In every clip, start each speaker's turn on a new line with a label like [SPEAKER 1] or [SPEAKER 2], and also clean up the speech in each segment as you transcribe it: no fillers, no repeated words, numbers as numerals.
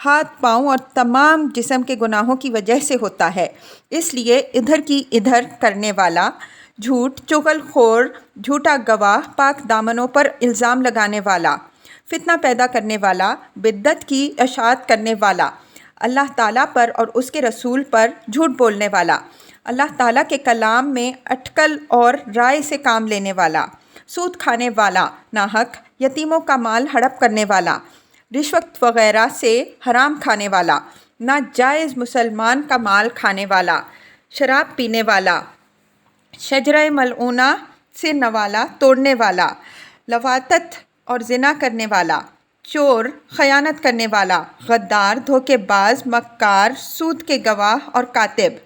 [SPEAKER 1] ہاتھ پاؤں اور تمام جسم کے گناہوں کی وجہ سے ہوتا ہے۔ اس لیے ادھر کی ادھر کرنے والا، جھوٹ، چغل خور، جھوٹا گواہ، پاک دامنوں پر الزام لگانے والا، فتنہ پیدا کرنے والا، بدعت کی اشاعت کرنے والا، اللہ تعالیٰ پر اور اس کے رسول پر جھوٹ بولنے والا، اللہ تعالیٰ کے کلام میں اٹکل اور رائے سے کام لینے والا، سود کھانے والا، ناحق یتیموں کا مال ہڑپ کرنے والا، رشوت وغیرہ سے حرام کھانے والا، ناجائز مسلمان کا مال کھانے والا، شراب پینے والا، شجرہ ملعونہ سے نوالا توڑنے والا، لواطت اور زنا کرنے والا، چور، خیانت کرنے والا، غدار، دھوکے باز، مکار، سود کے گواہ اور کاتب،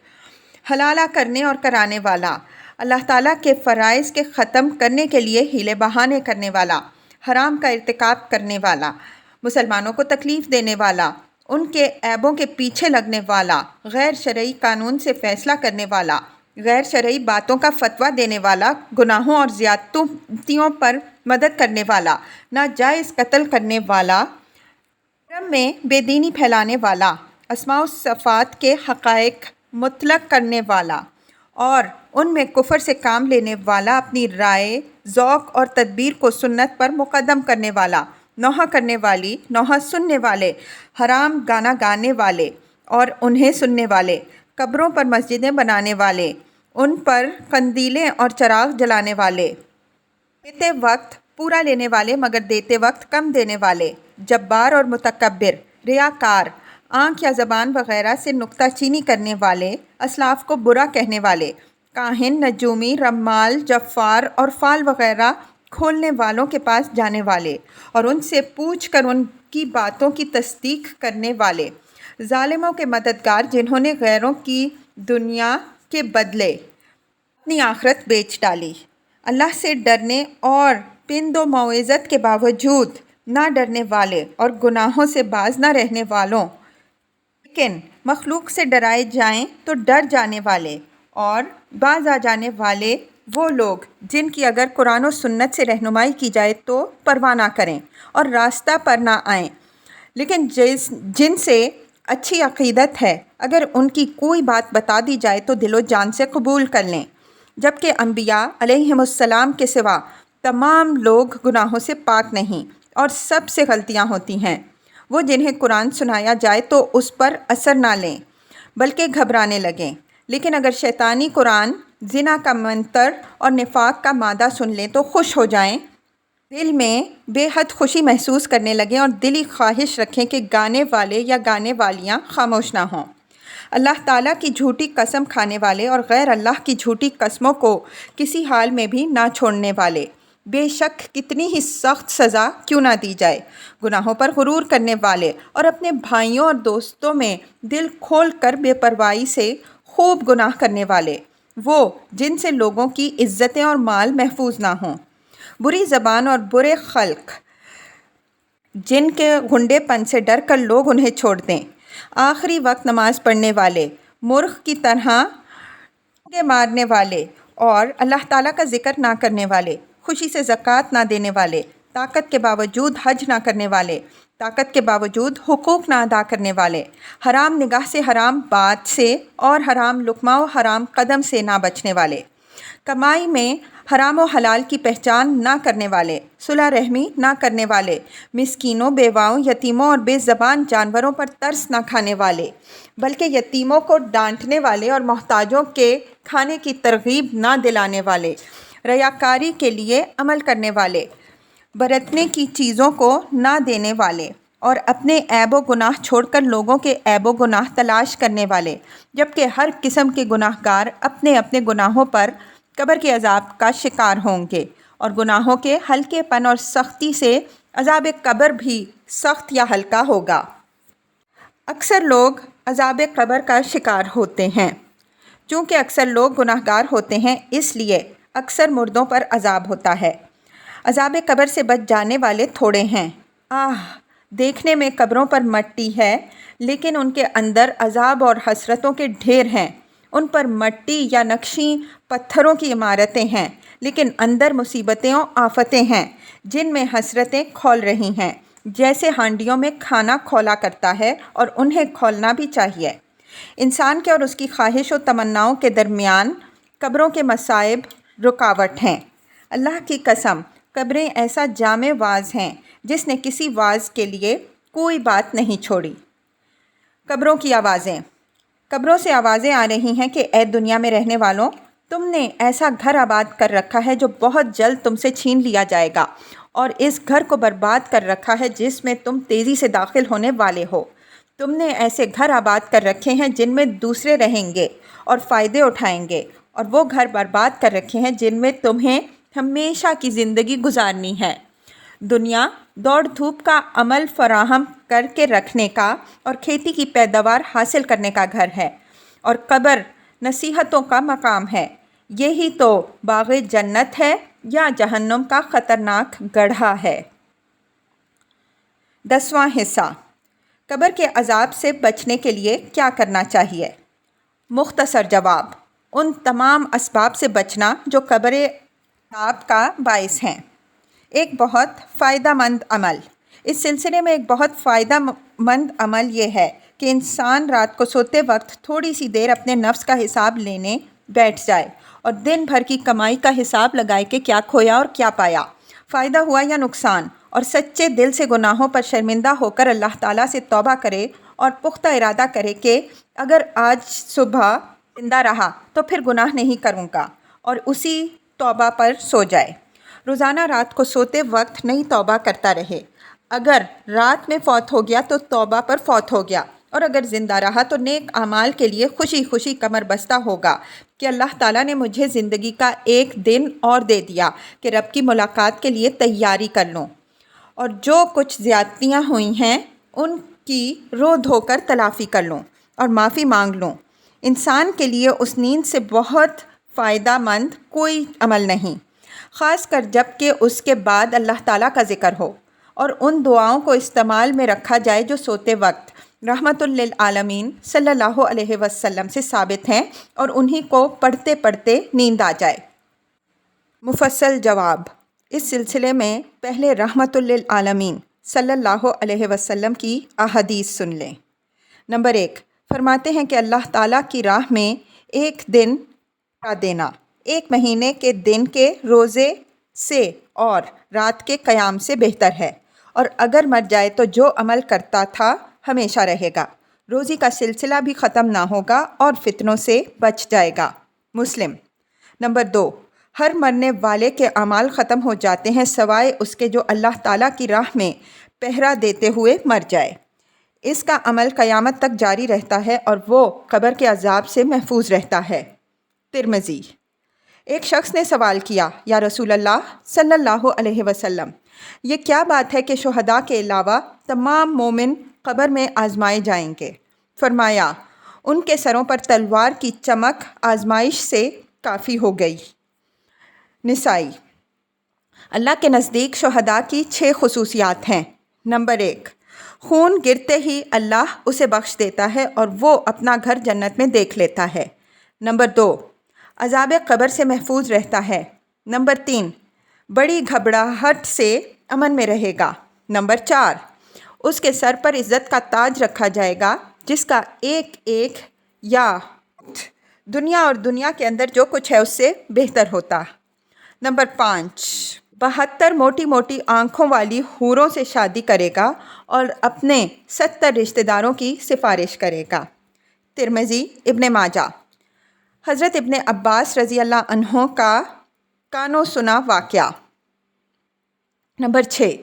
[SPEAKER 1] حلالہ کرنے اور کرانے والا، اللہ تعالیٰ کے فرائض کے ختم کرنے کے لیے ہیلے بہانے کرنے والا، حرام کا ارتکاب کرنے والا، مسلمانوں کو تکلیف دینے والا، ان کے عیبوں کے پیچھے لگنے والا، غیر شرعی قانون سے فیصلہ کرنے والا، غیر شرعی باتوں کا فتویٰ دینے والا، گناہوں اور زیادتیوں پر مدد کرنے والا، ناجائز قتل کرنے والا، حرم میں بے دینی پھیلانے والا، اسماء و صفات کے حقائق مطلق کرنے والا اور ان میں کفر سے کام لینے والا، اپنی رائے، ذوق اور تدبیر کو سنت پر مقدم کرنے والا، نوحہ کرنے والی، نوحہ سننے والے، حرام گانا گانے والے اور انہیں سننے والے، قبروں پر مسجدیں بنانے والے، ان پر قندیلیں اور چراغ جلانے والے، دیتے وقت پورا لینے والے مگر دیتے وقت کم دینے والے، جبار اور متکبر، ریاکار، آنکھ یا زبان وغیرہ سے نکتہ چینی کرنے والے، اسلاف کو برا کہنے والے، کاہن، نجومی، رمال، جفار اور فال وغیرہ کھولنے والوں کے پاس جانے والے اور ان سے پوچھ کر ان کی باتوں کی تصدیق کرنے والے، ظالموں کے مددگار جنہوں نے غیروں کی دنیا کے بدلے اپنی آخرت بیچ ڈالی، اللہ سے ڈرنے اور پند و موعظت کے باوجود نہ ڈرنے والے اور گناہوں سے باز نہ رہنے والوں، لیکن مخلوق سے ڈرائے جائیں تو ڈر جانے والے اور باز آ جانے والے وہ لوگ جن کی اگر قرآن و سنت سے رہنمائی کی جائے تو پرواہ نہ کریں اور راستہ پر نہ آئیں، لیکن جن سے اچھی عقیدت ہے اگر ان کی کوئی بات بتا دی جائے تو دل و جان سے قبول کر لیں، جبکہ انبیاء علیہم السلام کے سوا تمام لوگ گناہوں سے پاک نہیں اور سب سے غلطیاں ہوتی ہیں۔ وہ جنہیں قرآن سنایا جائے تو اس پر اثر نہ لیں بلکہ گھبرانے لگیں، لیکن اگر شیطانی قرآن، زنا کا منتر اور نفاق کا مادہ سن لیں تو خوش ہو جائیں، دل میں بے حد خوشی محسوس کرنے لگیں اور دلی خواہش رکھیں کہ گانے والے یا گانے والیاں خاموش نہ ہوں۔ اللہ تعالیٰ کی جھوٹی قسم کھانے والے اور غیر اللہ کی جھوٹی قسموں کو کسی حال میں بھی نہ چھوڑنے والے، بے شک کتنی ہی سخت سزا کیوں نہ دی جائے، گناہوں پر غرور کرنے والے اور اپنے بھائیوں اور دوستوں میں دل کھول کر بے پرواہی سے خوب گناہ کرنے والے، وہ جن سے لوگوں کی عزتیں اور مال محفوظ نہ ہوں، بری زبان اور برے خلق، جن کے غنڈے پن سے ڈر کر لوگ انہیں چھوڑ دیں، آخری وقت نماز پڑھنے والے، مرغ کی طرح ڈنگے مارنے والے اور اللہ تعالیٰ کا ذکر نہ کرنے والے، خوشی سے زکوٰۃ نہ دینے والے، طاقت کے باوجود حج نہ کرنے والے، طاقت کے باوجود حقوق نہ ادا کرنے والے، حرام نگاہ سے، حرام بات سے اور حرام لقمہ و حرام قدم سے نہ بچنے والے، کمائی میں حرام و حلال کی پہچان نہ کرنے والے، صلح رحمی نہ کرنے والے، مسکینوں، بیواؤں، یتیموں اور بے زبان جانوروں پر ترس نہ کھانے والے بلکہ یتیموں کو ڈانٹنے والے اور محتاجوں کے کھانے کی ترغیب نہ دلانے والے، ریاکاری کے لیے عمل کرنے والے، برتنے کی چیزوں کو نہ دینے والے اور اپنے عیب و گناہ چھوڑ کر لوگوں کے عیب و گناہ تلاش کرنے والے، جبکہ ہر قسم کے گناہ گار اپنے اپنے گناہوں پر قبر کے عذاب کا شکار ہوں گے اور گناہوں کے ہلکے پن اور سختی سے عذاب قبر بھی سخت یا ہلکا ہوگا۔ اکثر لوگ عذاب قبر کا شکار ہوتے ہیں۔ چونکہ اکثر لوگ گناہ گار ہوتے ہیں اس لیے اکثر مردوں پر عذاب ہوتا ہے۔ عذاب قبر سے بچ جانے والے تھوڑے ہیں۔ دیکھنے میں قبروں پر مٹی ہے لیکن ان کے اندر عذاب اور حسرتوں کے ڈھیر ہیں، ان پر مٹی یا نقشی پتھروں کی عمارتیں ہیں لیکن اندر مصیبتیں و آفتیں ہیں جن میں حسرتیں کھول رہی ہیں، جیسے ہانڈیوں میں کھانا کھولا کرتا ہے اور انہیں کھولنا بھی چاہیے۔ انسان کے اور اس کی خواہش و تمناؤں کے درمیان قبروں کے مصائب رکاوٹ ہیں۔ اللہ کی قسم، قبریں ایسا جامع واعظ ہیں جس نے کسی واعظ کے لیے کوئی بات نہیں چھوڑی۔ قبروں کی آوازیں۔ قبروں سے آوازیں آ رہی ہیں کہ اے دنیا میں رہنے والوں، تم نے ایسا گھر آباد کر رکھا ہے جو بہت جلد تم سے چھین لیا جائے گا، اور اس گھر کو برباد کر رکھا ہے جس میں تم تیزی سے داخل ہونے والے ہو۔ تم نے ایسے گھر آباد کر رکھے ہیں جن میں دوسرے رہیں گے اور فائدے اٹھائیں گے، اور وہ گھر برباد کر رکھے ہیں جن میں تمہیں ہمیشہ کی زندگی گزارنی ہے۔ دنیا دوڑ دھوپ کا عمل فراہم کر کے رکھنے کا اور کھیتی کی پیداوار حاصل کرنے کا گھر ہے، اور قبر نصیحتوں کا مقام ہے۔ یہی تو باغ جنت ہے یا جہنم کا خطرناک گڑھا ہے۔ 10واں حصہ، قبر کے عذاب سے بچنے کے لیے کیا کرنا چاہیے؟ مختصر جواب، ان تمام اسباب سے بچنا جو قبر عذاب کا باعث ہیں۔ ایک بہت فائدہ مند عمل۔ اس سلسلے میں ایک بہت فائدہ مند عمل یہ ہے کہ انسان رات کو سوتے وقت تھوڑی سی دیر اپنے نفس کا حساب لینے بیٹھ جائے اور دن بھر کی کمائی کا حساب لگائے کہ کیا کھویا اور کیا پایا، فائدہ ہوا یا نقصان، اور سچے دل سے گناہوں پر شرمندہ ہو کر اللہ تعالیٰ سے توبہ کرے اور پختہ ارادہ کرے کہ اگر آج صبح زندہ رہا تو پھر گناہ نہیں کروں گا، اور اسی توبہ پر سو جائے۔ روزانہ رات کو سوتے وقت نئی توبہ کرتا رہے۔ اگر رات میں فوت ہو گیا تو توبہ پر فوت ہو گیا، اور اگر زندہ رہا تو نیک اعمال کے لیے خوشی خوشی کمر بستہ ہوگا کہ اللہ تعالیٰ نے مجھے زندگی کا ایک دن اور دے دیا کہ رب کی ملاقات کے لیے تیاری کر لوں، اور جو کچھ زیادتیاں ہوئی ہیں ان کی رو دھو کر تلافی کر لوں اور معافی مانگ لوں۔ انسان کے لیے اس نیند سے بہت فائدہ مند کوئی عمل نہیں، خاص کر جب کہ اس کے بعد اللہ تعالیٰ کا ذکر ہو، اور ان دعاؤں کو استعمال میں رکھا جائے جو سوتے وقت رحمت للعالمین صلی اللہ علیہ وسلم سے ثابت ہیں، اور انہی کو پڑھتے پڑھتے نیند آ جائے۔ مفصل جواب۔ اس سلسلے میں پہلے رحمت للعالمین صلی اللہ علیہ وسلم کی احادیث سن لیں۔ نمبر 1، فرماتے ہیں کہ اللہ تعالیٰ کی راہ میں ایک دن کا دینا 1 مہینے کے دن کے روزے سے اور رات کے قیام سے بہتر ہے، اور اگر مر جائے تو جو عمل کرتا تھا ہمیشہ رہے گا، روزی کا سلسلہ بھی ختم نہ ہوگا اور فتنوں سے بچ جائے گا۔ مسلم۔ نمبر 2، ہر مرنے والے کے اعمال ختم ہو جاتے ہیں سوائے اس کے جو اللہ تعالیٰ کی راہ میں پہرا دیتے ہوئے مر جائے، اس کا عمل قیامت تک جاری رہتا ہے اور وہ قبر کے عذاب سے محفوظ رہتا ہے۔ ترمذی۔ ایک شخص نے سوال کیا، یا رسول اللہ صلی اللہ علیہ وسلم، یہ کیا بات ہے کہ شہداء کے علاوہ تمام مومن قبر میں آزمائے جائیں گے؟ فرمایا، ان کے سروں پر تلوار کی چمک آزمائش سے کافی ہو گئی۔ نسائی۔ اللہ کے نزدیک شہداء کی 6 خصوصیات ہیں۔ نمبر 1، خون گرتے ہی اللہ اسے بخش دیتا ہے اور وہ اپنا گھر جنت میں دیکھ لیتا ہے۔ نمبر 2، عذاب قبر سے محفوظ رہتا ہے۔ نمبر 3، بڑی گھبراہٹ سے امن میں رہے گا۔ نمبر 4، اس کے سر پر عزت کا تاج رکھا جائے گا جس کا ایک ایک یا دنیا اور دنیا کے اندر جو کچھ ہے اس سے بہتر ہوتا۔ نمبر 5، 72 موٹی موٹی آنکھوں والی حوروں سے شادی کرے گا اور اپنے 70 رشتہ داروں کی سفارش کرے گا۔ ترمذی، ابن ماجہ۔ حضرت ابن عباس رضی اللہ عنہ کا کانوں سنا واقعہ۔ نمبر 6،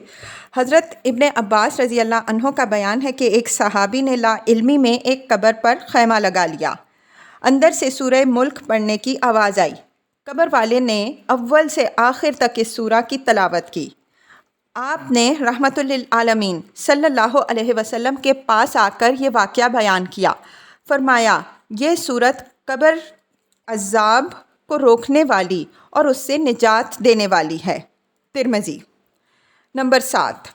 [SPEAKER 1] حضرت ابن عباس رضی اللہ عنہ کا بیان ہے کہ ایک صحابی نے لا علمی میں ایک قبر پر خیمہ لگا لیا۔ اندر سے سورہ ملک پڑھنے کی آواز آئی۔ قبر والے نے اول سے آخر تک اس سورہ کی تلاوت کی۔ آپ نے رحمت للعالمین صلی اللہ علیہ وسلم کے پاس آ کر یہ واقعہ بیان کیا۔ فرمایا، یہ سورت قبر عذاب کو روکنے والی اور اس سے نجات دینے والی ہے۔ ترمذی۔ نمبر 7،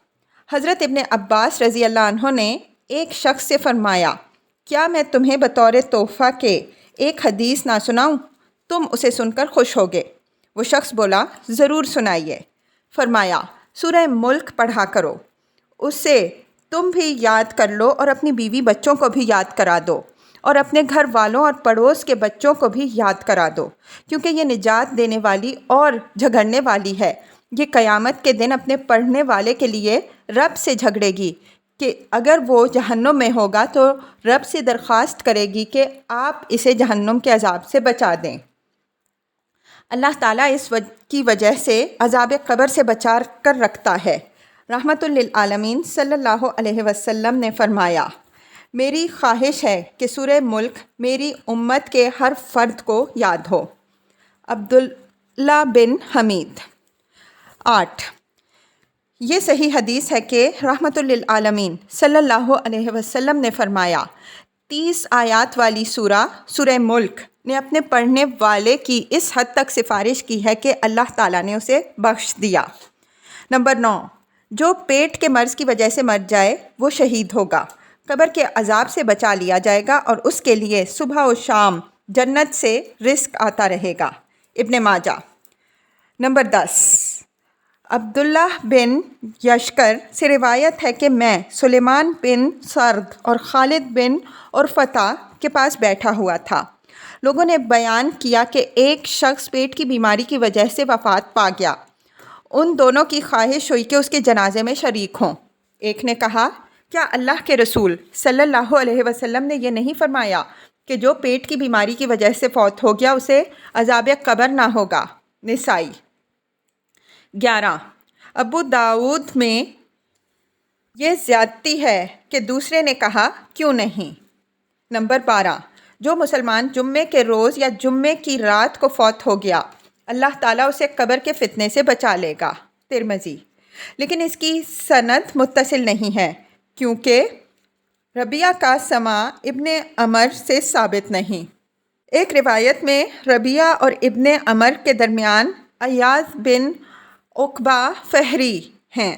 [SPEAKER 1] حضرت ابن عباس رضی اللہ عنہ نے ایک شخص سے فرمایا، کیا میں تمہیں بطور تحفہ کے ایک حدیث نہ سناؤں؟ تم اسے سن کر خوش ہوگے۔ وہ شخص بولا، ضرور سنائیے۔ فرمایا، سورہ ملک پڑھا کرو۔ اسے تم بھی یاد کر لو اور اپنی بیوی بچوں کو بھی یاد کرا دو اور اپنے گھر والوں اور پڑوس کے بچوں کو بھی یاد کرا دو، کیونکہ یہ نجات دینے والی اور جھگڑنے والی ہے۔ یہ قیامت کے دن اپنے پڑھنے والے کے لیے رب سے جھگڑے گی کہ اگر وہ جہنم میں ہوگا تو رب سے درخواست کرے گی کہ آپ اسے جہنم کے عذاب سے بچا دیں۔ اللہ تعالیٰ اس کی وجہ سے عذاب قبر سے بچا کر رکھتا ہے۔ رحمت للعالمین صلی اللہ علیہ وسلم نے فرمایا، میری خواہش ہے کہ سورہ ملک میری امت کے ہر فرد کو یاد ہو۔ عبداللہ بن حمید۔ 8، یہ صحیح حدیث ہے کہ رحمت للعالمین صلی اللہ علیہ وسلم نے فرمایا، 30 آیات والی سورہ ملک نے اپنے پڑھنے والے کی اس حد تک سفارش کی ہے کہ اللہ تعالیٰ نے اسے بخش دیا۔ نمبر 9، جو پیٹ کے مرض کی وجہ سے مر جائے وہ شہید ہوگا، قبر کے عذاب سے بچا لیا جائے گا اور اس کے لیے صبح و شام جنت سے رزق آتا رہے گا۔ ابن ماجہ۔ نمبر 10، عبداللہ بن یشکر سے روایت ہے کہ میں سلیمان بن سرد اور خالد بن عرفتہ کے پاس بیٹھا ہوا تھا۔ لوگوں نے بیان کیا کہ ایک شخص پیٹ کی بیماری کی وجہ سے وفات پا گیا۔ ان دونوں کی خواہش ہوئی کہ اس کے جنازے میں شریک ہوں۔ ایک نے کہا، کیا اللہ کے رسول صلی اللہ علیہ وسلم نے یہ نہیں فرمایا کہ جو پیٹ کی بیماری کی وجہ سے فوت ہو گیا اسے عذاب قبر نہ ہوگا؟ نسائی۔ 11، ابو داؤد میں یہ زیادتی ہے کہ دوسرے نے کہا کیوں نہیں؟ نمبر 12، جو مسلمان جمعے کے روز یا جمعے کی رات کو فوت ہو گیا اللہ تعالیٰ اسے قبر کے فتنے سے بچا لے گا۔ ترمذی۔ لیکن اس کی سند متصل نہیں ہے کیونکہ ربیعہ کا سماع ابن عمر سے ثابت نہیں۔ ایک روایت میں ربیعہ اور ابن عمر کے درمیان ایاز بن عقبہ فہری ہیں۔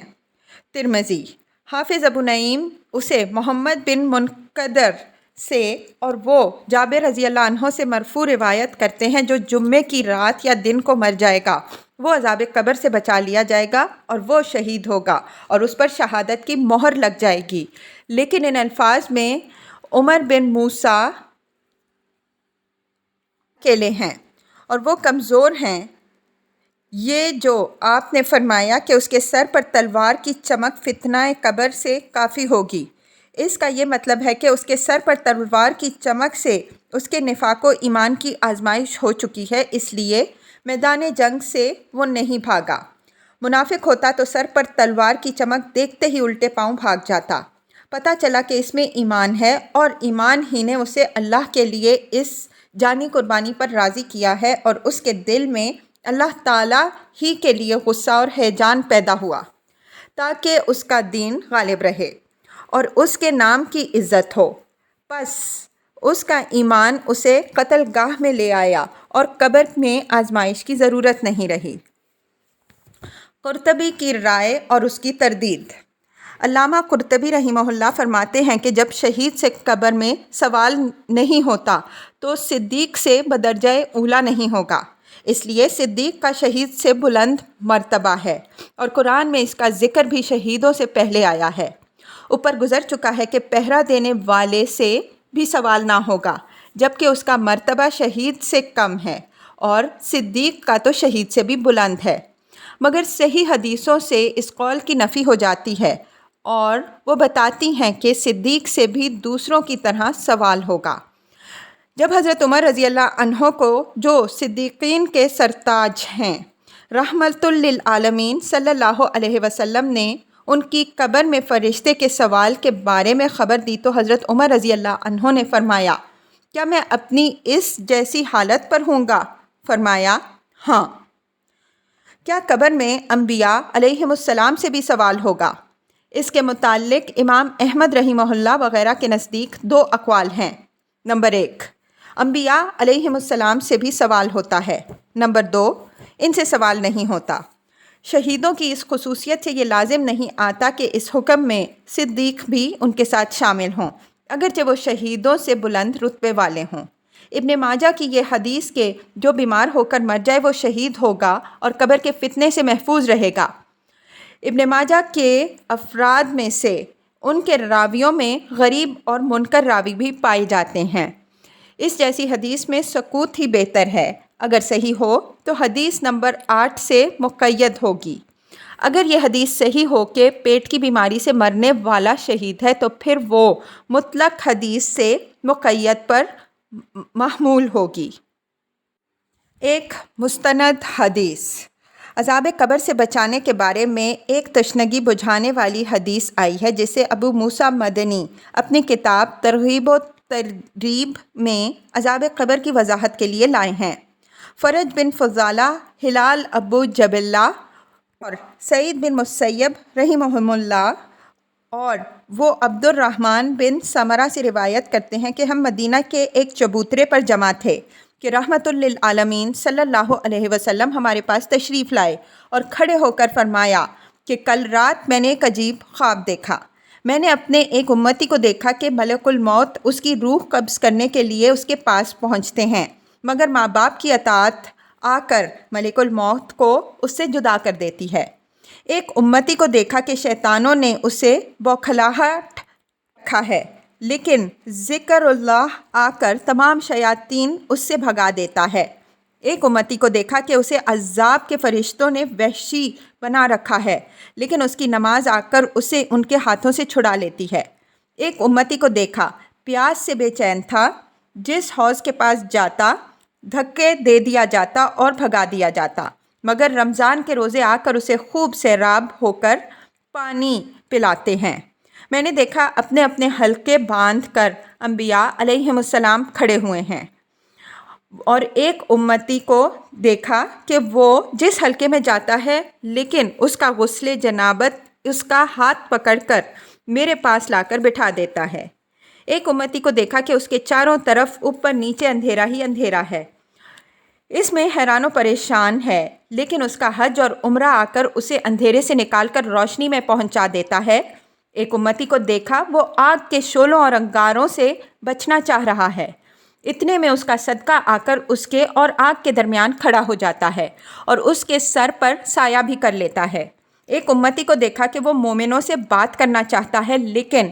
[SPEAKER 1] ترمذی۔ حافظ ابو نعیم اسے محمد بن منقدر سے اور وہ جابر رضی اللہ عنہ سے مرفوع روایت کرتے ہیں، جو جمعے کی رات یا دن کو مر جائے گا وہ عذاب قبر سے بچا لیا جائے گا اور وہ شہید ہوگا اور اس پر شہادت کی مہر لگ جائے گی۔ لیکن ان الفاظ میں عمر بن موسیٰ اکیلے ہیں اور وہ کمزور ہیں۔ یہ جو آپ نے فرمایا کہ اس کے سر پر تلوار کی چمک فتنہ قبر سے کافی ہوگی، اس کا یہ مطلب ہے کہ اس کے سر پر تلوار کی چمک سے اس کے نفاق و ایمان کی آزمائش ہو چکی ہے، اس لیے میدان جنگ سے وہ نہیں بھاگا۔ منافق ہوتا تو سر پر تلوار کی چمک دیکھتے ہی الٹے پاؤں بھاگ جاتا۔ پتہ چلا کہ اس میں ایمان ہے اور ایمان ہی نے اسے اللہ کے لیے اس جانی قربانی پر راضی کیا ہے اور اس کے دل میں اللہ تعالیٰ ہی کے لیے غصہ اور ہیجان پیدا ہوا تاکہ اس کا دین غالب رہے اور اس کے نام کی عزت ہو۔ پس اس کا ایمان اسے قتل گاہ میں لے آیا اور قبر میں آزمائش کی ضرورت نہیں رہی۔ قرطبی کی رائے اور اس کی تردید۔ علامہ قرطبی رحمہ اللہ فرماتے ہیں کہ جب شہید سے قبر میں سوال نہیں ہوتا تو صدیق سے بدرجہ اولیٰ نہیں ہوگا، اس لیے صدیق کا شہید سے بلند مرتبہ ہے اور قرآن میں اس کا ذکر بھی شہیدوں سے پہلے آیا ہے۔ اوپر گزر چکا ہے کہ پہرا دینے والے سے بھی سوال نہ ہوگا جبکہ اس کا مرتبہ شہید سے کم ہے اور صدیق کا تو شہید سے بھی بلند ہے، مگر صحیح حدیثوں سے اس قول کی نفی ہو جاتی ہے اور وہ بتاتی ہیں کہ صدیق سے بھی دوسروں کی طرح سوال ہوگا۔ جب حضرت عمر رضی اللہ عنہ کو، جو صدیقین کے سرتاج ہیں، رحمت للعالمین صلی اللہ علیہ وسلم نے ان کی قبر میں فرشتے کے سوال کے بارے میں خبر دی تو حضرت عمر رضی اللہ عنہ نے فرمایا، کیا میں اپنی اس جیسی حالت پر ہوں گا؟ فرمایا، ہاں۔ کیا قبر میں انبیاء علیہم السلام سے بھی سوال ہوگا؟ اس کے متعلق امام احمد رحمہ اللہ وغیرہ کے نزدیک 2 اقوال ہیں۔ نمبر 1، انبیاء علیہم السلام سے بھی سوال ہوتا ہے۔ نمبر 2، ان سے سوال نہیں ہوتا۔ شہیدوں کی اس خصوصیت سے یہ لازم نہیں آتا کہ اس حکم میں صدیق بھی ان کے ساتھ شامل ہوں، اگرچہ وہ شہیدوں سے بلند رتبے والے ہوں۔ ابن ماجہ کی یہ حدیث کہ جو بیمار ہو کر مر جائے وہ شہید ہوگا اور قبر کے فتنے سے محفوظ رہے گا، ابن ماجہ کے افراد میں سے ان کے راویوں میں غریب اور منکر راوی بھی پائے جاتے ہیں۔ اس جیسی حدیث میں سکوت ہی بہتر ہے۔ اگر صحیح ہو تو حدیث نمبر 8 سے مقید ہوگی۔ اگر یہ حدیث صحیح ہو کہ پیٹ کی بیماری سے مرنے والا شہید ہے تو پھر وہ مطلق حدیث سے مقید پر محمول ہوگی۔ ایک مستند حدیث۔ عذاب قبر سے بچانے کے بارے میں ایک تشنگی بجھانے والی حدیث آئی ہے جسے ابو موسیٰ مدنی اپنی کتاب ترغیب و ترہیب میں عذاب قبر کی وضاحت کے لیے لائے ہیں۔ فرج بن فضالہ، ہلال ابو جبلہ اور سعید بن مسیب رحمہم اللہ اور وہ عبد الرحمن بن ثمرہ سے روایت کرتے ہیں کہ ہم مدینہ کے ایک چبوترے پر جمع تھے کہ رحمت للعالمین صلی اللہ علیہ وسلم ہمارے پاس تشریف لائے اور کھڑے ہو کر فرمایا کہ کل رات میں نے ایک عجیب خواب دیکھا۔ میں نے اپنے ایک امتی کو دیکھا کہ ملک الموت اس کی روح قبض کرنے کے لیے اس کے پاس پہنچتے ہیں، مگر ماں باپ کی اطاعت آ کر ملک الموت کو اس سے جدا کر دیتی ہے۔ ایک امتی کو دیکھا کہ شیطانوں نے اسے بوکھلاہٹ رکھا ہے، لیکن ذکر اللہ آ کر تمام شیاطین اس سے بھگا دیتا ہے۔ ایک امتی کو دیکھا کہ اسے عذاب کے فرشتوں نے وحشی بنا رکھا ہے، لیکن اس کی نماز آ کر اسے ان کے ہاتھوں سے چھڑا لیتی ہے۔ ایک امتی کو دیکھا پیاس سے بے چین تھا، جس حوض کے پاس جاتا دھکے دے دیا جاتا اور بھگا دیا جاتا، مگر رمضان کے روزے آ کر اسے خوب سیراب ہو کر پانی پلاتے ہیں۔ میں نے دیکھا اپنے اپنے حلقے باندھ کر انبیاء علیہم السلام کھڑے ہوئے ہیں، اور ایک امتی کو دیکھا کہ وہ جس حلقے میں جاتا ہے لیکن اس کا غسل جنابت اس کا ہاتھ پکڑ کر میرے پاس لا کر بٹھا دیتا ہے۔ ایک امتی کو دیکھا کہ اس کے چاروں طرف اوپر نیچے اندھیرا ہی اندھیرا ہے، اس میں حیران و پریشان ہے، لیکن اس کا حج اور عمرہ آ کر اسے اندھیرے سے نکال کر روشنی میں پہنچا دیتا ہے۔ ایک امتی کو دیکھا وہ آگ کے شعلوں اور انگاروں سے بچنا چاہ رہا ہے، اتنے میں اس کا صدقہ آ کر اس کے اور آگ کے درمیان کھڑا ہو جاتا ہے اور اس کے سر پر سایہ بھی کر لیتا ہے۔ ایک امتی کو دیکھا کہ وہ مومنوں سے بات کرنا چاہتا ہے، لیکن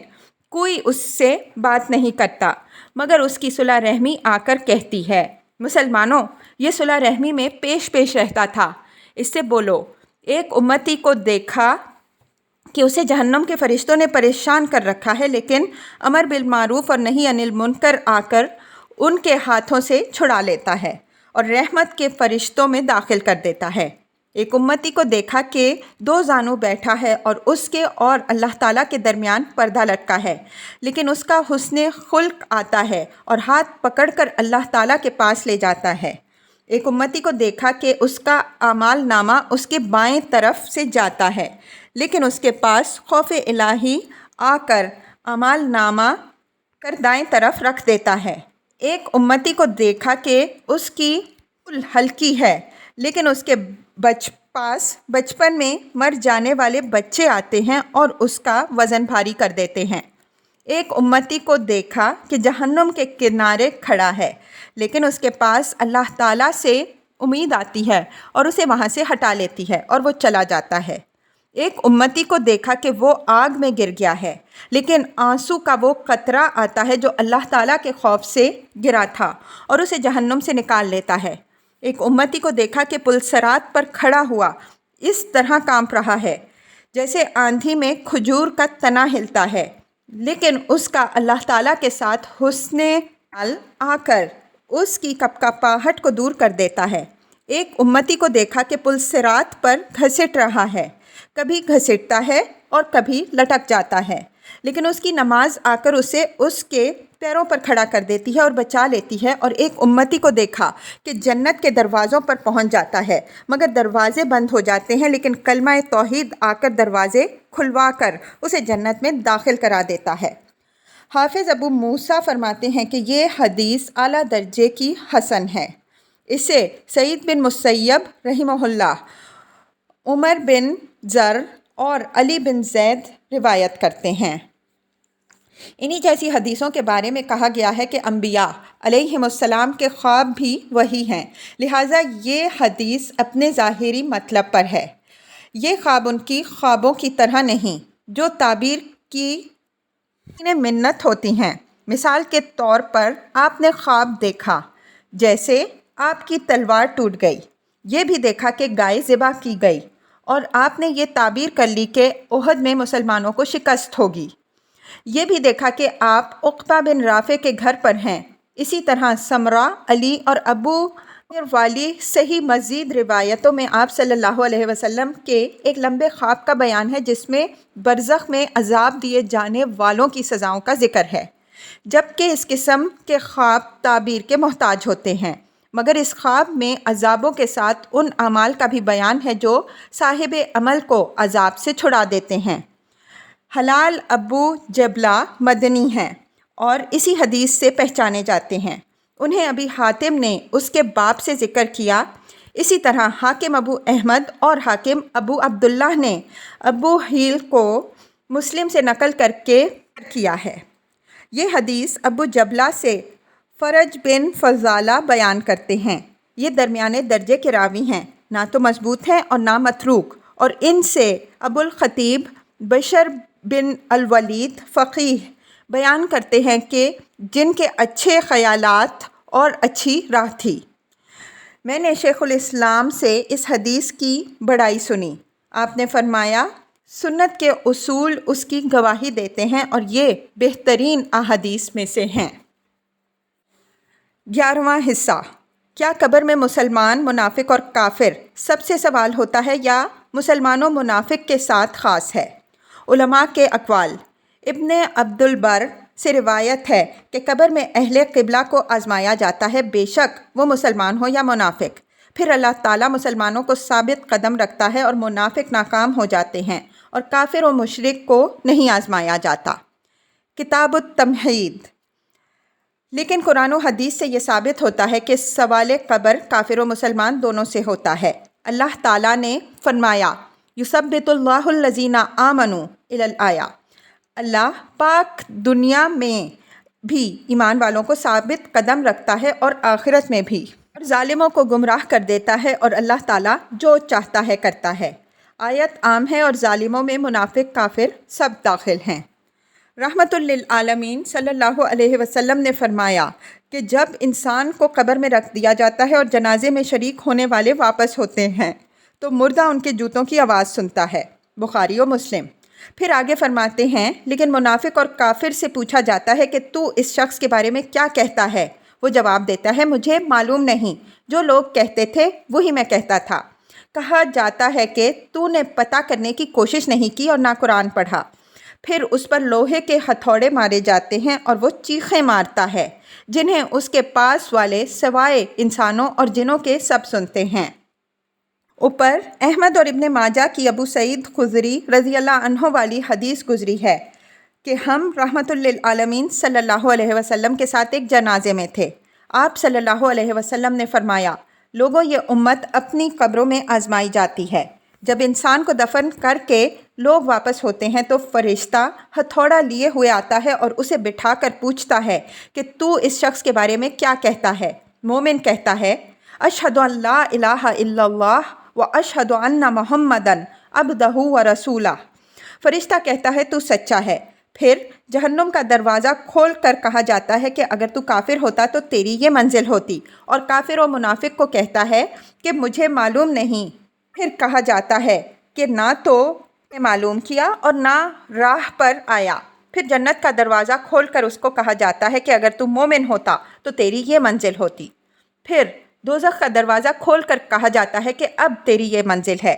[SPEAKER 1] کوئی اس سے بات نہیں کرتا، مگر اس کی صلہ رحمی آ کر کہتی ہے، مسلمانوں، یہ صلہ رحمی میں پیش پیش رہتا تھا، اس سے بولو۔ ایک امتی کو دیکھا کہ اسے جہنم کے فرشتوں نے پریشان کر رکھا ہے، لیکن امر بالمعروف اور نہی عن المنکر آ کر ان کے ہاتھوں سے چھڑا لیتا ہے اور رحمت کے فرشتوں میں داخل کر دیتا ہے۔ ایک امتی کو دیکھا کہ دو زانو بیٹھا ہے اور اس کے اور اللہ تعالیٰ کے درمیان پردہ لٹکا ہے، لیکن اس کا حسن خلق آتا ہے اور ہاتھ پکڑ کر اللہ تعالیٰ کے پاس لے جاتا ہے۔ ایک امتی کو دیکھا کہ اس کا اعمال نامہ اس کے بائیں طرف سے جاتا ہے، لیکن اس کے پاس خوف الہی آ کر اعمال نامہ کر دائیں طرف رکھ دیتا ہے۔ ایک امتی کو دیکھا کہ اس کی کل ہلکی ہے، لیکن اس کے پاس بچپن میں مر جانے والے بچے آتے ہیں اور اس کا وزن بھاری کر دیتے ہیں۔ ایک امتی کو دیکھا کہ جہنم کے کنارے کھڑا ہے، لیکن اس کے پاس اللہ تعالیٰ سے امید آتی ہے اور اسے وہاں سے ہٹا لیتی ہے اور وہ چلا جاتا ہے۔ ایک امتی کو دیکھا کہ وہ آگ میں گر گیا ہے، لیکن آنسو کا وہ قطرہ آتا ہے جو اللہ تعالیٰ کے خوف سے گرا تھا اور اسے جہنم سے نکال لیتا ہے۔ ایک امتی کو دیکھا کہ پل صراط پر کھڑا ہوا اس طرح کانپ رہا ہے جیسے آندھی میں کھجور کا تنا ہلتا ہے، لیکن اس کا اللہ تعالیٰ کے ساتھ حسن حال آ کر اس کی کپکپاہٹ کو دور کر دیتا ہے۔ ایک امتی کو دیکھا کہ پل صراط پر گھسٹ رہا ہے، کبھی گھسٹتا ہے اور کبھی لٹک جاتا ہے، لیکن اس کی نماز آ کر اسے اس کے پیروں پر کھڑا کر دیتی ہے اور بچا لیتی ہے۔ اور ایک امتی کو دیکھا کہ جنت کے دروازوں پر پہنچ جاتا ہے، مگر دروازے بند ہو جاتے ہیں، لیکن کلمہ توحید آ کر دروازے کھلوا کر اسے جنت میں داخل کرا دیتا ہے۔ حافظ ابو موسیٰ فرماتے ہیں کہ یہ حدیث اعلیٰ درجے کی حسن ہے۔ اسے سعید بن مسیب رحمہ اللہ، عمر بن زر اور علی بن زید روایت کرتے ہیں۔ انہی جیسی حدیثوں کے بارے میں کہا گیا ہے کہ انبیاء علیہم السلام کے خواب بھی وہی ہیں، لہٰذا یہ حدیث اپنے ظاہری مطلب پر ہے، یہ خواب ان کی خوابوں کی طرح نہیں جو تعبیر کی منت ہوتی ہیں۔ مثال کے طور پر آپ نے خواب دیکھا جیسے آپ کی تلوار ٹوٹ گئی، یہ بھی دیکھا کہ گائے ذبح کی گئی، اور آپ نے یہ تعبیر کر لی کہ احد میں مسلمانوں کو شکست ہوگی۔ یہ بھی دیکھا کہ آپ عقبہ بن رافع کے گھر پر ہیں۔ اسی طرح سمرہ، علی اور ابو والی صحیح مزید روایتوں میں آپ صلی اللہ علیہ وسلم کے ایک لمبے خواب کا بیان ہے جس میں برزخ میں عذاب دیے جانے والوں کی سزاؤں کا ذکر ہے، جبکہ اس قسم کے خواب تعبیر کے محتاج ہوتے ہیں، مگر اس خواب میں عذابوں کے ساتھ ان اعمال کا بھی بیان ہے جو صاحب عمل کو عذاب سے چھڑا دیتے ہیں۔ حلال ابو جبلہ مدنی ہیں اور اسی حدیث سے پہچانے جاتے ہیں۔ انہیں ابی حاتم نے اس کے باب سے ذکر کیا۔ اسی طرح حاکم ابو احمد اور حاکم ابو عبداللہ نے ابو حیل کو مسلم سے نقل کر کے کیا ہے۔ یہ حدیث ابو جبلہ سے فرج بن فضالہ بیان کرتے ہیں۔ یہ درمیانے درجے کے راوی ہیں، نہ تو مضبوط ہیں اور نہ متروک، اور ان سے ابو الخطیب بشر بن الولید فقیہ بیان کرتے ہیں کہ جن کے اچھے خیالات اور اچھی راہ تھی۔ میں نے شیخ الاسلام سے اس حدیث کی بڑائی سنی۔ آپ نے فرمایا سنت کے اصول اس کی گواہی دیتے ہیں اور یہ بہترین احادیث میں سے ہیں۔ 11واں حصہ، کیا قبر میں مسلمان، منافق اور کافر سب سے سوال ہوتا ہے یا مسلمانوں منافق کے ساتھ خاص ہے؟ علماء کے اقوال۔ ابن عبد البر سے روایت ہے کہ قبر میں اہل قبلہ کو آزمایا جاتا ہے، بے شک وہ مسلمان ہو یا منافق۔ پھر اللہ تعالیٰ مسلمانوں کو ثابت قدم رکھتا ہے اور منافق ناکام ہو جاتے ہیں، اور کافر و مشرک کو نہیں آزمایا جاتا۔ کتاب التمہید۔ لیکن قرآن و حدیث سے یہ ثابت ہوتا ہے کہ سوال قبر کافر و مسلمان دونوں سے ہوتا ہے۔ اللہ تعالیٰ نے فرمایا یثبت اللہ الذین آمنوا الی الآیہ، اللہ پاک دنیا میں بھی ایمان والوں کو ثابت قدم رکھتا ہے اور آخرت میں بھی، اور ظالموں کو گمراہ کر دیتا ہے، اور اللہ تعالیٰ جو چاہتا ہے کرتا ہے۔ آیت عام ہے اور ظالموں میں منافق کافر سب داخل ہیں۔ رحمت للعالمین صلی اللہ علیہ وسلم نے فرمایا کہ جب انسان کو قبر میں رکھ دیا جاتا ہے اور جنازے میں شریک ہونے والے واپس ہوتے ہیں تو مردہ ان کے جوتوں کی آواز سنتا ہے، بخاری و مسلم۔ پھر آگے فرماتے ہیں لیکن منافق اور کافر سے پوچھا جاتا ہے کہ تو اس شخص کے بارے میں کیا کہتا ہے؟ وہ جواب دیتا ہے مجھے معلوم نہیں، جو لوگ کہتے تھے وہی میں کہتا تھا۔ کہا جاتا ہے کہ تو نے پتہ کرنے کی کوشش نہیں کی اور نہ قرآن پڑھا۔ پھر اس پر لوہے کے ہتھوڑے مارے جاتے ہیں اور وہ چیخیں مارتا ہے جنہیں اس کے پاس والے سوائے انسانوں اور جنوں کے سب سنتے ہیں۔ اوپر احمد اور ابن ماجہ کی ابو سعید خدری رضی اللہ عنہ والی حدیث گزری ہے کہ ہم رحمت للعالمین صلی اللہ علیہ وسلم کے ساتھ ایک جنازے میں تھے۔ آپ صلی اللہ علیہ وسلم نے فرمایا لوگوں، یہ امت اپنی قبروں میں آزمائی جاتی ہے۔ جب انسان کو دفن کر کے لوگ واپس ہوتے ہیں تو فرشتہ ہتھوڑا لیے ہوئے آتا ہے اور اسے بٹھا کر پوچھتا ہے کہ تو اس شخص کے بارے میں کیا کہتا ہے؟ مومن کہتا ہے اشہد ان لا الہ الا اللہ و اشہد ان محمدً عبدہ و رسولہ۔ فرشتہ کہتا ہے تو سچا ہے۔ پھر جہنم کا دروازہ کھول کر کہا جاتا ہے کہ اگر تو کافر ہوتا تو تیری یہ منزل ہوتی، اور کافر و منافق کو کہتا ہے کہ مجھے معلوم نہیں۔ پھر کہا جاتا ہے کہ نہ تو نے معلوم کیا اور نہ راہ پر آیا۔ پھر جنت کا دروازہ کھول کر اس کو کہا جاتا ہے کہ اگر تو مومن ہوتا تو تیری یہ منزل ہوتی۔ پھر دوزخ کا دروازہ کھول کر کہا جاتا ہے کہ اب تیری یہ منزل ہے۔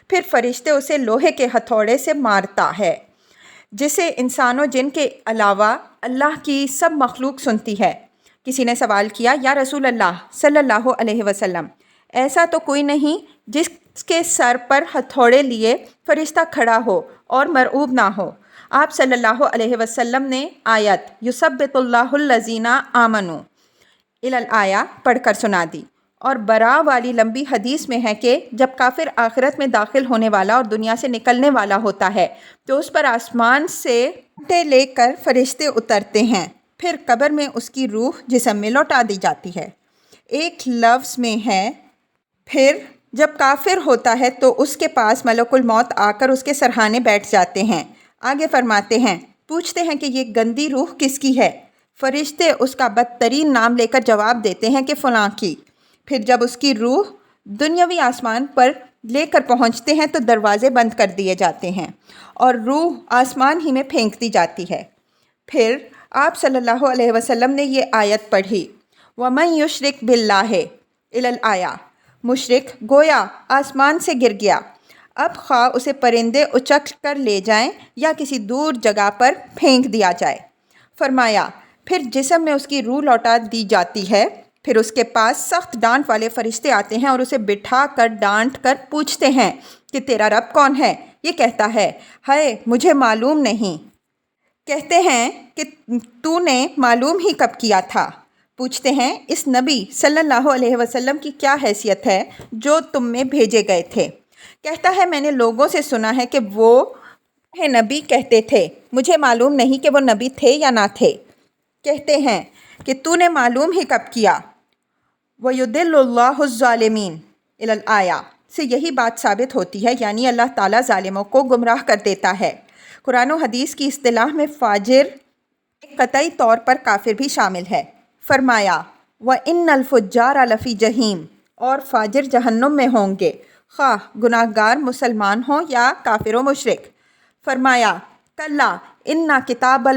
[SPEAKER 1] پھر فرشتے اسے لوہے کے ہتھوڑے سے مارتا ہے جسے انسانوں جن کے علاوہ اللہ کی سب مخلوق سنتی ہے۔ کسی نے سوال کیا یا رسول اللہ صلی اللہ علیہ وسلم، ایسا تو کوئی نہیں جس کے سر پر ہتھوڑے لیے فرشتہ کھڑا ہو اور مرعوب نہ ہو؟ آپ صلی اللہ علیہ وسلم نے آیت یثبت اللہ الذین آمنوا الی الآیہ پڑھ کر سنا دی، اور برا والی لمبی حدیث میں ہے کہ جب کافر آخرت میں داخل ہونے والا اور دنیا سے نکلنے والا ہوتا ہے تو اس پر آسمان سے اونٹیں لے کر فرشتے اترتے ہیں، پھر قبر میں اس کی روح جسم میں لوٹا دی جاتی ہے۔ ایک لفظ میں ہے پھر جب کافر ہوتا ہے تو اس کے پاس ملک الموت آ کر اس کے سرہانے بیٹھ جاتے ہیں۔ آگے فرماتے ہیں، پوچھتے ہیں کہ یہ گندی روح کس کی ہے؟ فرشتے اس کا بدترین نام لے کر جواب دیتے ہیں کہ فلاں کی۔ پھر جب اس کی روح دنیاوی آسمان پر لے کر پہنچتے ہیں تو دروازے بند کر دیے جاتے ہیں اور روح آسمان ہی میں پھینک دی جاتی ہے۔ پھر آپ صلی اللہ علیہ وسلم نے یہ آیت پڑھی، وَمَن يُشْرِكْ بِاللَّهِ إِلَى الْآيَةِ، مشرک گویا آسمان سے گر گیا، اب خواہ اسے پرندے اچک کر لے جائیں یا کسی دور جگہ پر پھینک دیا جائے۔ فرمایا پھر جسم میں اس کی روح لوٹا دی جاتی ہے، پھر اس کے پاس سخت ڈانٹ والے فرشتے آتے ہیں اور اسے بٹھا کر ڈانٹ کر پوچھتے ہیں کہ تیرا رب کون ہے؟ یہ کہتا ہے، ہائے مجھے معلوم نہیں۔ کہتے ہیں کہ تو نے معلوم ہی کب کیا تھا؟ پوچھتے ہیں اس نبی صلی اللہ علیہ وسلم کی کیا حیثیت ہے جو تم میں بھیجے گئے تھے؟ کہتا ہے میں نے لوگوں سے سنا ہے کہ وہ نبی کہتے تھے، مجھے معلوم نہیں کہ وہ نبی تھے یا نہ تھے۔ کہتے ہیں کہ تو نے معلوم ہی کب کیا؟ وَيُضِلُّ اللَّهُ الظَّالِمِينَ إِلَى الْآيَةِ سے یہی بات ثابت ہوتی ہے، یعنی اللہ تعالیٰ ظالموں کو گمراہ کر دیتا ہے۔ قرآن و حدیث کی اصطلاح میں فاجر قطعی طور پر کافر بھی شامل ہے۔ فرمایا وَإِنَّ الْفُجَّارَ لَفِي جَحِيمٍ، اور فاجر جہنم میں ہوں گے، خواہ گناہ گار مسلمان ہوں یا کافر و مشرک۔ فرمایا کلا اِنَّ کتاب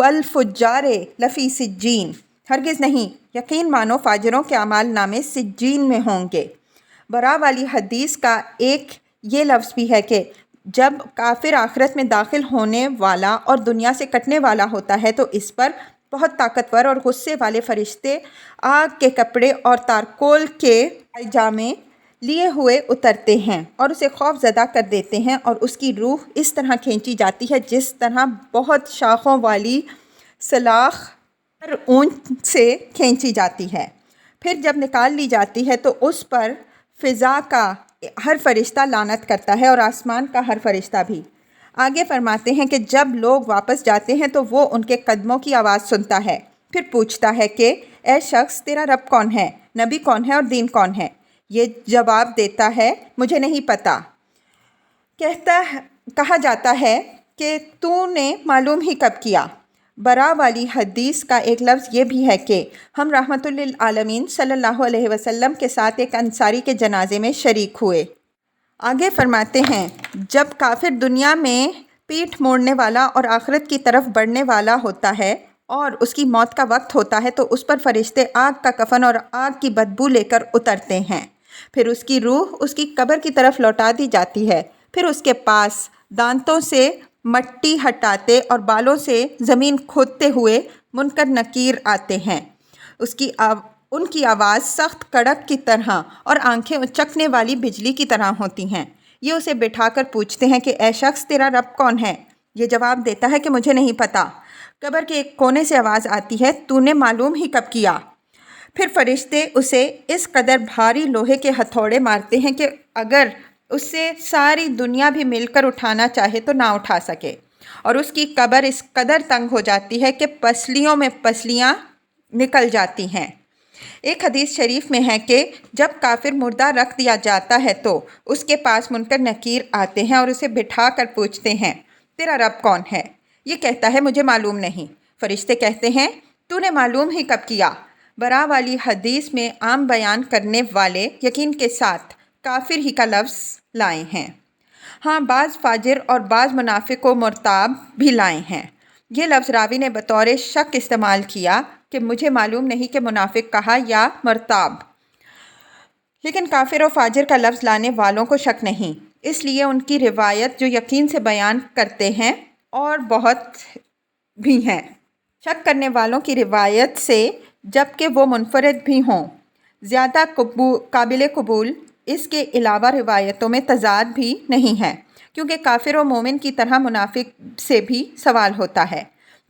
[SPEAKER 1] الفجار لفی سجین، ہرگز نہیں، یقین مانو فاجروں کے اعمال نامے سجین میں ہوں گے۔ برا والی حدیث کا ایک یہ لفظ بھی ہے کہ جب کافر آخرت میں داخل ہونے والا اور دنیا سے کٹنے والا ہوتا ہے تو اس پر بہت طاقتور اور غصے والے فرشتے آگ کے کپڑے اور تارکول کے پائجامے لیے ہوئے اترتے ہیں اور اسے خوف زدہ کر دیتے ہیں اور اس کی روح اس طرح کھینچی جاتی ہے جس طرح بہت شاخوں والی سلاخ پر اونچ سے کھینچی جاتی ہے۔ پھر جب نکال لی جاتی ہے تو اس پر فضا کا ہر فرشتہ لعنت کرتا ہے اور آسمان کا ہر فرشتہ بھی۔ آگے فرماتے ہیں کہ جب لوگ واپس جاتے ہیں تو وہ ان کے قدموں کی آواز سنتا ہے، پھر پوچھتا ہے کہ اے شخص تیرا رب کون ہے، نبی کون ہے اور دین کون ہے؟ یہ جواب دیتا ہے مجھے نہیں پتہ۔ کہا جاتا ہے کہ تو نے معلوم ہی کب کیا؟ برا والی حدیث کا ایک لفظ یہ بھی ہے کہ ہم رحمت للعالمین صلی اللہ علیہ وسلم کے ساتھ ایک انصاری کے جنازے میں شریک ہوئے۔ آگے فرماتے ہیں جب کافر دنیا میں پیٹھ موڑنے والا اور آخرت کی طرف بڑھنے والا ہوتا ہے اور اس کی موت کا وقت ہوتا ہے تو اس پر فرشتے آگ کا کفن اور آگ کی بدبو لے کر اترتے ہیں، پھر اس کی روح اس کی قبر کی طرف لوٹا دی جاتی ہے، پھر اس کے پاس دانتوں سے مٹی ہٹاتے اور بالوں سے زمین کھودتے ہوئے منکر نکیر آتے ہیں، ان کی آواز سخت کڑک کی طرح اور آنکھیں اچکنے والی بجلی کی طرح ہوتی ہیں۔ یہ اسے بٹھا کر پوچھتے ہیں کہ اے شخص تیرا رب کون ہے؟ یہ جواب دیتا ہے کہ مجھے نہیں پتہ۔ قبر کے ایک کونے سے آواز آتی ہے تو نے معلوم ہی کب کیا؟ پھر فرشتے اسے اس قدر بھاری لوہے کے ہتھوڑے مارتے ہیں کہ اگر اس سے ساری دنیا بھی مل کر اٹھانا چاہے تو نہ اٹھا سکے، اور اس کی قبر اس قدر تنگ ہو جاتی ہے کہ پسلیوں میں پسلیاں نکل جاتی ہیں۔ ایک حدیث شریف میں ہے کہ جب کافر مردہ رکھ دیا جاتا ہے تو اس کے پاس منکر نکیر آتے ہیں اور اسے بٹھا کر پوچھتے ہیں تیرا رب کون ہے؟ یہ کہتا ہے مجھے معلوم نہیں۔ فرشتے کہتے ہیں تو نے معلوم ہی کب کیا؟ برا والی حدیث میں عام بیان کرنے والے یقین کے ساتھ کافر ہی کا لفظ لائے ہیں، ہاں بعض فاجر اور بعض منافق و مرتاب بھی لائے ہیں۔ یہ لفظ راوی نے بطور شک استعمال کیا کہ مجھے معلوم نہیں کہ منافق کہا یا مرتاب، لیکن کافر و فاجر کا لفظ لانے والوں کو شک نہیں، اس لیے ان کی روایت جو یقین سے بیان کرتے ہیں اور بہت بھی ہیں۔ شک کرنے والوں کی روایت سے جبکہ وہ منفرد بھی ہوں زیادہ قابل قبول، اس کے علاوہ روایتوں میں تضاد بھی نہیں ہے، کیونکہ کافر و مومن کی طرح منافق سے بھی سوال ہوتا ہے۔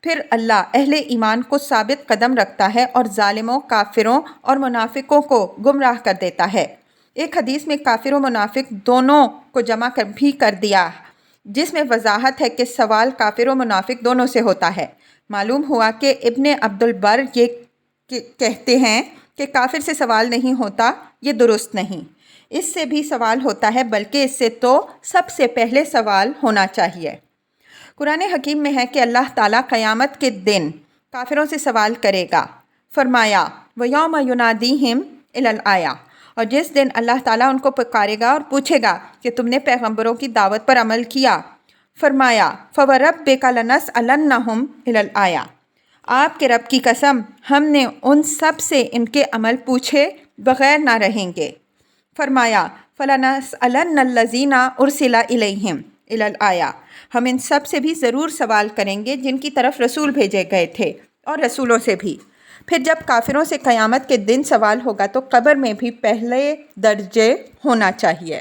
[SPEAKER 1] پھر اللہ اہل ایمان کو ثابت قدم رکھتا ہے اور ظالموں، کافروں اور منافقوں کو گمراہ کر دیتا ہے۔ ایک حدیث میں کافر و منافق دونوں کو جمع بھی کر دیا، جس میں وضاحت ہے کہ سوال کافر و منافق دونوں سے ہوتا ہے۔ معلوم ہوا کہ ابن عبد البر یہ کہتے ہیں کہ کافر سے سوال نہیں ہوتا یہ درست نہیں۔ اس سے بھی سوال ہوتا ہے، بلکہ اس سے تو سب سے پہلے سوال ہونا چاہیے۔ قرآن حکیم میں ہے کہ اللہ تعالیٰ قیامت کے دن کافروں سے سوال کرے گا۔ فرمایا وَيَوْمَ يُنَادِيهِمْ إِلَى الْآيَةِ، اور جس دن اللہ تعالیٰ ان کو پکارے گا اور پوچھے گا کہ تم نے پیغمبروں کی دعوت پر عمل کیا۔ فرمایا فَوَرَبِّكَ لَنَسْأَلَنَّهُمْ إِلَى الْآيَةِ، آپ کے رب کی قسم ہم نے ان سب سے ان کے عمل پوچھے بغیر نہ رہیں گے۔ فرمایا فَلَنَسْأَلَنَّ الَّذِينَ أُرْسِلَ إِلَيْهِمْ إِلَى الْآيَةِ، ہم ان سب سے بھی ضرور سوال کریں گے جن کی طرف رسول بھیجے گئے تھے، اور رسولوں سے بھی۔ پھر جب کافروں سے قیامت کے دن سوال ہوگا تو قبر میں بھی پہلے درجے ہونا چاہیے۔